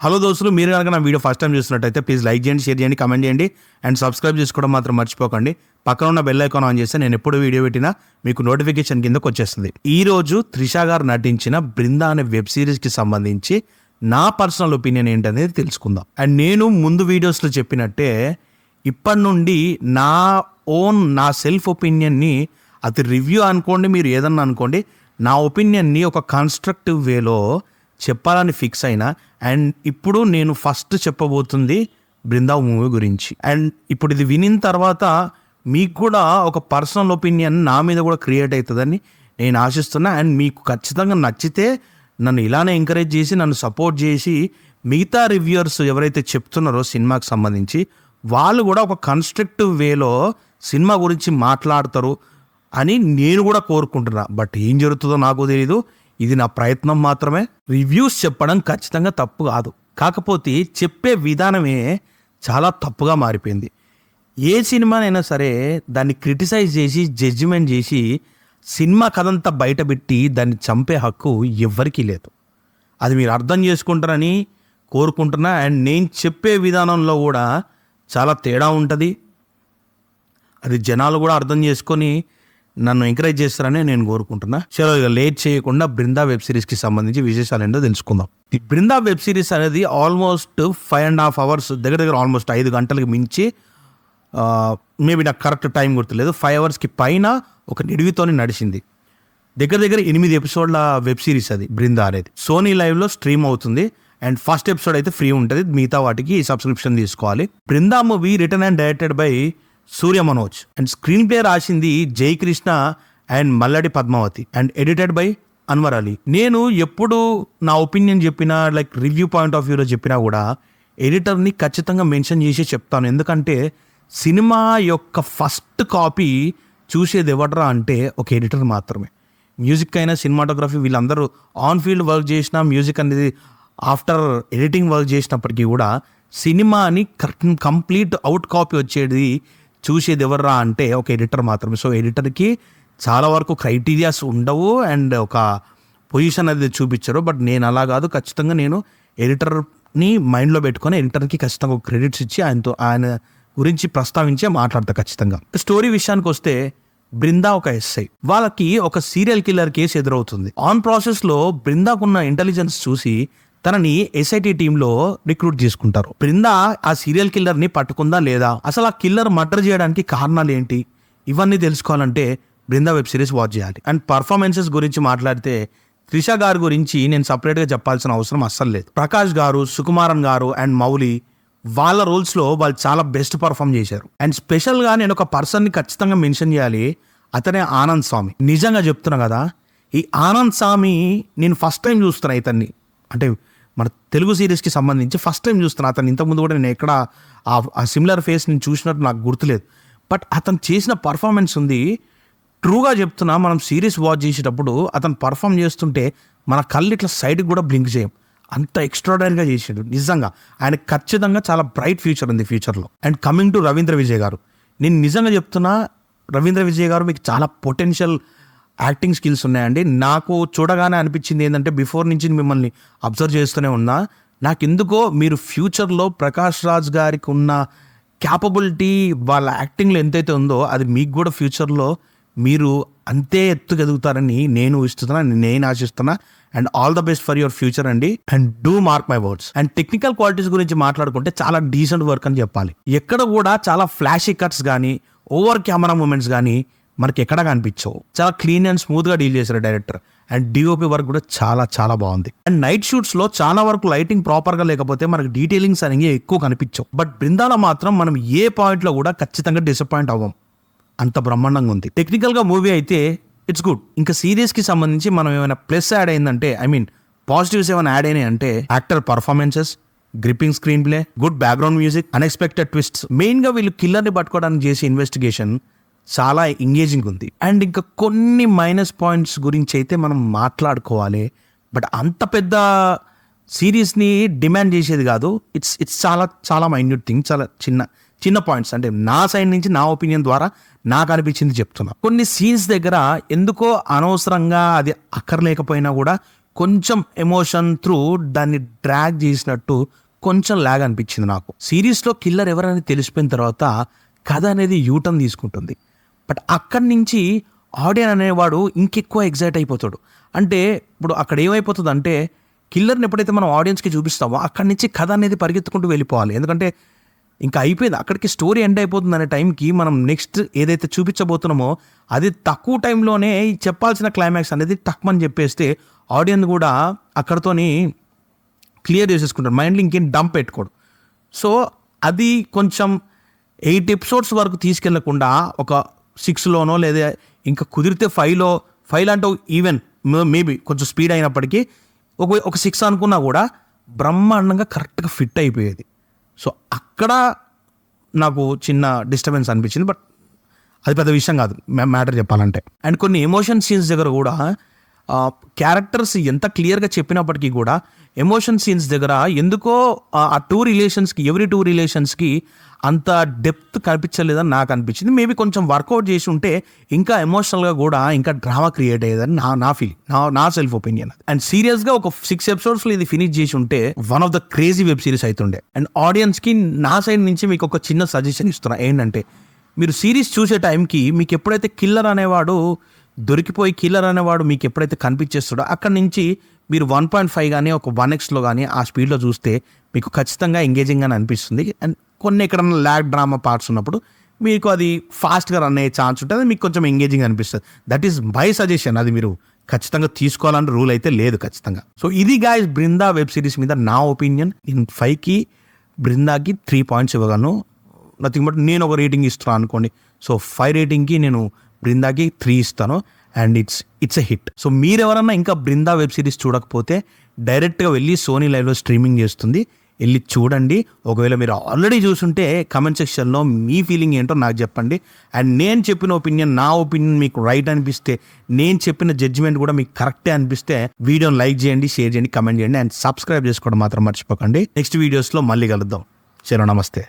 Hello దోస్తులు, మీరు కనుక నా వీడియో ఫస్ట్ టైం చూస్తున్నట్టయితే ప్లీజ్ లైక్ చేయండి, షేర్ చేయండి, కమెంట్ చేయండి అండ్ సబ్స్క్రైబ్ చేసుకోవడం మాత్రం మర్చిపోకండి. పక్కన ఉన్న బెల్ ఐకాన్ ఆన్ చేస్తే నేను ఎప్పుడు వీడియో పెట్టినా మీకు నోటిఫికేషన్ కిందకు వచ్చేస్తుంది. ఈ రోజు త్రిష గారు నటించిన బృందా అనే వెబ్ సిరీస్కి సంబంధించి నా పర్సనల్ ఒపీనియన్ ఏంటనేది తెలుసుకుందాం. అండ్ నేను ముందు వీడియోస్లో చెప్పినట్టే ఇప్పటి నుండి నా సెల్ఫ్ ఒపీనియన్ని, అది రివ్యూ అనుకోండి, మీరు ఏదన్నా అనుకోండి, నా ఒపీనియన్ని ఒక కన్స్ట్రక్టివ్ వేలో చెప్పాలని ఫిక్స్ అయినా. అండ్ ఇప్పుడు నేను ఫస్ట్ చెప్పబోతుంది బృందా మూవీ గురించి. అండ్ ఇప్పుడు ఇది వినిన తర్వాత మీకు కూడా ఒక పర్సనల్ ఒపీనియన్ నా మీద కూడా క్రియేట్ అవుతుందని నేను ఆశిస్తున్నా. అండ్ మీకు ఖచ్చితంగా నచ్చితే నన్ను ఇలానే ఎంకరేజ్ చేసి, నన్ను సపోర్ట్ చేసి, మిగతా రివ్యూయర్స్ ఎవరైతే చెప్తున్నారో సినిమాకి సంబంధించి వాళ్ళు కూడా ఒక కన్స్ట్రక్టివ్ వేలో సినిమా గురించి మాట్లాడతారు అని నేను కూడా కోరుకుంటున్నా. బట్ ఏం జరుగుతుందో నాకు తెలీదు, ఇది నా ప్రయత్నం మాత్రమే. రివ్యూస్ చెప్పడం ఖచ్చితంగా తప్పు కాదు, కాకపోతే చెప్పే విధానమే చాలా తప్పుగా మారిపోయింది. ఏ సినిమానైనా సరే దాన్ని క్రిటిసైజ్ చేసి, జడ్జిమెంట్ చేసి, సినిమా కథంతా బయటపెట్టి దాన్ని చంపే హక్కు ఎవ్వరికీ లేదు. అది మీరు అర్థం చేసుకుంటారని కోరుకుంటున్నా. అండ్ నేను చెప్పే విధానంలో కూడా చాలా తేడా ఉంటుంది, అది జనాలు కూడా అర్థం చేసుకొని నన్ను ఎంకరేజ్ చేస్తారని నేను కోరుకుంటున్నా. చలో ఇక లేట్ చేయకుండా బృందా వెబ్ సిరీస్కి సంబంధించి విశేషాలు ఏంటో తెలుసుకుందాం. ఈ బృందా వెబ్ సిరీస్ అనేది ఆల్మోస్ట్ 5.5 hours, దగ్గర ఆల్మోస్ట్ 5 గంటలకు మించి, మేబీ నాకు కరెక్ట్ టైం గుర్తులేదు, 5 hours పైన ఒక నిడివితోనే నడిచింది. దగ్గర 8 episodes వెబ్ సిరీస్ అది బృందా అనేది. సోనీ లైవ్లో స్ట్రీమ్ అవుతుంది. అండ్ ఫస్ట్ ఎపిసోడ్ అయితే ఫ్రీ ఉంటుంది, మిగతా వాటికి సబ్స్క్రిప్షన్ తీసుకోవాలి. Brinda movie written and directed by Surya Manoj and screenplay రాసింది Jai Krishna and Malladi Padmavathi and edited by Anwar Ali. నేను ఎప్పుడు నా ఒపీనియన్ చెప్పినా, లైక్ రివ్యూ పాయింట్ ఆఫ్ వ్యూలో చెప్పినా కూడా ఎడిటర్ని ఖచ్చితంగా మెన్షన్ చేసి చెప్తాను. ఎందుకంటే సినిమా యొక్క ఫస్ట్ కాపీ చూసేది ఎవడరా అంటే ఒక ఎడిటర్ మాత్రమే. మ్యూజిక్ అయినా, సినిమాటోగ్రఫీ, వీళ్ళందరూ ఆన్ ఫీల్డ్ వర్క్ చేసిన, మ్యూజిక్ అనేది ఆఫ్టర్ ఎడిటింగ్ వర్క్ చేసినప్పటికీ కూడా సినిమాని కంప్లీట్ అవుట్ కాపీ వచ్చేది చూసేది ఎవర్రా అంటే ఒక ఎడిటర్ మాత్రమే. సో ఎడిటర్కి చాలా వరకు క్రైటీరియాస్ ఉండవు అండ్ ఒక పొజిషన్ అనేది చూపించరు. బట్ నేను అలా కాదు, ఖచ్చితంగా నేను ఎడిటర్ని మైండ్లో పెట్టుకొని ఎడిటర్కి ఖచ్చితంగా ఒక క్రెడిట్స్ ఇచ్చి ఆయన గురించి ప్రస్తావించే మాట్లాడతా ఖచ్చితంగా. స్టోరీ విషయానికి వస్తే బృందా ఒక ఎస్ఐ, వాళ్ళకి ఒక సీరియల్ కిల్లర్ కేసు ఎదురవుతుంది. ఆన్ ప్రాసెస్లో బృందాకున్న ఇంటెలిజెన్స్ చూసి తనని ఎస్ఐటి టీంలో రిక్రూట్ చేసుకుంటారు. బృందా ఆ సీరియల్ కిల్లర్ని పట్టుకుందా లేదా, అసలు ఆ కిల్లర్ మర్డర్ చేయడానికి కారణాలు ఏంటి, ఇవన్నీ తెలుసుకోవాలంటే బృందా వెబ్ సిరీస్ వాచ్ చేయాలి. అండ్ పర్ఫార్మెన్సెస్ గురించి మాట్లాడితే త్రిష గారి గురించి నేను సపరేట్గా చెప్పాల్సిన అవసరం అస్సలు లేదు. ప్రకాష్ గారు, సుకుమారన్ గారు అండ్ మౌలి వాళ్ళ రోల్స్లో వాళ్ళు చాలా బెస్ట్ పర్ఫామ్ చేశారు. అండ్ స్పెషల్గా నేను ఒక పర్సన్ని ఖచ్చితంగా మెన్షన్ చేయాలి, అతనే ఆనంద్ స్వామి. నిజంగా చెప్తున్నా కదా, ఈ ఆనంద్ స్వామి నేను ఫస్ట్ టైం చూస్తున్నా ఇతన్ని, అంటే మన తెలుగు సిరీస్కి సంబంధించి ఫస్ట్ టైం చూస్తున్నా. అతను ఇంతకుముందు కూడా నేను ఎక్కడ ఆ సిమిలర్ ఫేస్ నేను చూసినట్టు నాకు గుర్తులేదు. బట్ అతను చేసిన పర్ఫార్మెన్స్ ఉంది, ట్రూగా చెప్తున్నా. మనం సిరీస్ వాచ్ చేసేటప్పుడు అతను పర్ఫామ్ చేస్తుంటే మన కళ్ళు ఇట్లా సైడ్కి కూడా బ్లింక్ చేయం, అంత ఎక్స్ట్రాడనరీగా చేసాడు. నిజంగా ఆయన ఖచ్చితంగా చాలా బ్రైట్ ఫ్యూచర్ ఉంది ఫ్యూచర్లో. And coming to Ravindra Vijay గారు, నేను నిజంగా చెప్తున్నా, రవీంద్ర విజయ్ గారు మీకు చాలా పొటెన్షియల్ యాక్టింగ్ స్కిల్స్ ఉన్నాయండి. నాకు చూడగానే అనిపించింది ఏంటంటే, బిఫోర్ నుంచి మిమ్మల్ని అబ్జర్వ్ చేస్తూనే ఉన్నా, నాకు ఎందుకో మీరు ఫ్యూచర్లో ప్రకాష్ రాజ్ గారికి ఉన్న క్యాపబిలిటీ, వాళ్ళ యాక్టింగ్లో ఎంతైతే ఉందో అది మీకు కూడా ఫ్యూచర్లో మీరు అంతే ఎత్తుకెదుగుతారని నేను ఆశిస్తున్నా. And all the best for your future అండి. And do mark my words. And technical qualities గురించి మాట్లాడుకుంటే చాలా డీసెంట్ వర్క్ అని చెప్పాలి. ఎక్కడ కూడా చాలా ఫ్లాషీ కట్స్ కానీ, ఓవర్ కెమెరా మూమెంట్స్ కానీ మనకి ఎక్కడ కనిపించవు. చాలా క్లీన్ అండ్ స్మూత్గా డీల్ చేశారు డైరెక్టర్. అండ్ డిఓపి వర్క్ కూడా చాలా చాలా బాగుంది. అండ్ నైట్ షూట్స్లో చాలా వరకు లైటింగ్ ప్రాపర్గా లేకపోతే మనకి డీటెయిలింగ్స్ అనేవి ఎక్కువ కనిపించవు. బట్ బృందాలో మాత్రం మనం ఏ పాయింట్లో కూడా ఖచ్చితంగా డిసప్పాయింట్ అవ్వం, అంత బ్రహ్మాండంగా ఉంది. టెక్నికల్గా మూవీ అయితే ఇట్స్ గుడ్. ఇంకా సీరియస్కి సంబంధించి మనం ఏమైనా ప్లస్ యాడ్ అయిందంటే, పాజిటివ్స్ ఏమైనా యాడ్ అయినాయి అంటే, actor performances, gripping screen play, good background music, unexpected twists. మెయిన్గా వీళ్ళు కిల్లర్ని పట్టుకోవడానికి చేసే ఇన్వెస్టిగేషన్ చాలా ఎంగేజింగ్ ఉంది. అండ్ ఇంకా కొన్ని మైనస్ పాయింట్స్ గురించి అయితే మనం మాట్లాడుకోవాలి. బట్ అంత పెద్ద సిరీస్ని డిమాండ్ చేసేది కాదు. ఇట్స్ చాలా చాలా మైన్యూట్ థింగ్, చాలా చిన్న పాయింట్స్. అంటే నా సైడ్ నుంచి నా ఒపీనియన్ ద్వారా నాకు అనిపించింది చెప్తున్నా. కొన్ని సీన్స్ దగ్గర ఎందుకో అనవసరంగా, అది అక్కర్లేకపోయినా కూడా కొంచెం ఎమోషన్ త్రూ దాన్ని డ్రాగ్ చేసినట్టు కొంచెం లాగ్ అనిపించింది నాకు. సిరీస్లో కిల్లర్ ఎవరనేది తెలిసిపోయిన తర్వాత కథ అనేది యూటర్న్ తీసుకుంటుంది. బట్ అక్కడి నుంచి ఆడియన్స్ అనేవాడు ఇంకెక్కువ ఎగ్జైట్ అయిపోతాడు. అంటే ఇప్పుడు అక్కడ ఏమైపోతుంది అంటే కిల్లర్ని ఎప్పుడైతే మనం ఆడియన్స్కి చూపిస్తామో అక్కడి నుంచి కథ అనేది పరిగెత్తుకుంటూ వెళ్ళిపోవాలి. ఎందుకంటే ఇంకా అయిపోయింది, అక్కడికి స్టోరీ ఎండ్ అయిపోతుంది అనే టైంకి మనం నెక్స్ట్ ఏదైతే చూపించబోతున్నామో అది తక్కువ టైంలోనే చెప్పాల్సిన క్లైమాక్స్ అనేది టక్మని చెప్పేస్తే ఆడియన్స్ కూడా అక్కడతోని క్లియర్ చేసేసుకుంటారు, మైండ్లో ఇంకేం డంప్ పెట్టుకోడు. సో అది కొంచెం 8 ఎపిసోడ్స్ వరకు తీసుకెళ్లకుండా ఒక 6లోనో లేదా ఇంకా కుదిరితే 5లో అంటే ఈవెన్ మేబీ కొంచెం స్పీడ్ అయినప్పటికీ ఒక 6 అనుకున్నా కూడా బ్రహ్మాండంగా కరెక్ట్గా ఫిట్ అయిపోయేది. సో అక్కడ నాకు చిన్న డిస్టర్బెన్స్ అనిపించింది. బట్ అది పెద్ద విషయం కాదు మ్యాటర్ చెప్పాలంటే. అండ్ కొన్ని ఎమోషన్ సీన్స్ దగ్గర కూడా క్యారెక్టర్స్ ఎంత క్లియర్గా చెప్పినప్పటికీ కూడా ఎమోషన్ సీన్స్ దగ్గర ఎందుకో ఆ ఎవ్రీ టూ రిలేషన్స్కి అంత డెప్త్ కనిపించలేదని నాకు అనిపించింది. మేబీ కొంచెం వర్కౌట్ చేసి ఉంటే ఇంకా ఎమోషనల్గా కూడా ఇంకా డ్రామా క్రియేట్ అయ్యేదని నా ఫీలింగ్, నా సెల్ఫ్ ఒపీనియన్. అండ్ సీరియస్గా ఒక 6 ఎపిసోడ్స్లో ఇది ఫినిష్ చేసి ఉంటే one of the crazy web series అవుతుండే. అండ్ ఆడియన్స్కి నా సైడ్ నుంచి మీకు ఒక చిన్న సజెషన్ ఇస్తున్నా, ఏంటంటే మీరు సిరీస్ చూసే టైంకి మీకు ఎప్పుడైతే కిల్లర్ అనేవాడు మీకు ఎప్పుడైతే కనిపించేస్తాడో అక్కడి నుంచి మీరు 1.5 కానీ ఒక 1x కానీ ఆ స్పీడ్లో చూస్తే మీకు ఖచ్చితంగా ఎంగేజింగ్ అని అనిపిస్తుంది. అండ్ కొన్ని ఎక్కడన్నా ల్యాగ్ డ్రామా పార్ట్స్ ఉన్నప్పుడు మీకు అది ఫాస్ట్గా రన్ అయ్యే ఛాన్స్ ఉంటుంది, మీకు కొంచెం ఎంగేజింగ్ అనిపిస్తుంది. That is my suggestion. అది మీరు ఖచ్చితంగా తీసుకోవాలని రూల్ అయితే లేదు ఖచ్చితంగా. సో ఇది గాయ్స్ బృందా వెబ్ సిరీస్ మీద నా ఒపీనియన్. నేను 5కి బృందాకి 3 పాయింట్స్ ఇవ్వగలను. నథింగ్ బట్ నేను ఒక రేటింగ్ ఇస్తున్నాను అనుకోండి. సో 5 రేటింగ్కి నేను బృందాకి 3 ఇస్తాను. And it's a hit. So మీరెవరన్నా ఇంకా బృందా వెబ్ సిరీస్ చూడకపోతే డైరెక్ట్గా వెళ్ళి సోనీ లైవ్లో స్ట్రీమింగ్ చేస్తుంది, వెళ్ళి చూడండి. ఒకవేళ మీరు ఆల్రెడీ చూసుంటే కమెంట్ సెక్షన్లో మీ ఫీలింగ్ ఏంటో నాకు చెప్పండి. అండ్ నేను చెప్పిన నా ఒపీనియన్ మీకు రైట్ అనిపిస్తే, నేను చెప్పిన జడ్జిమెంట్ కూడా మీకు కరెక్టే అనిపిస్తే వీడియోని లైక్ చేయండి, షేర్ చేయండి, కమెంట్ చేయండి అండ్ సబ్స్క్రైబ్ చేసుకోవడం మాత్రం మర్చిపోకండి. నెక్స్ట్ వీడియోస్లో మళ్ళీ కలుద్దాం. చలో, నమస్తే.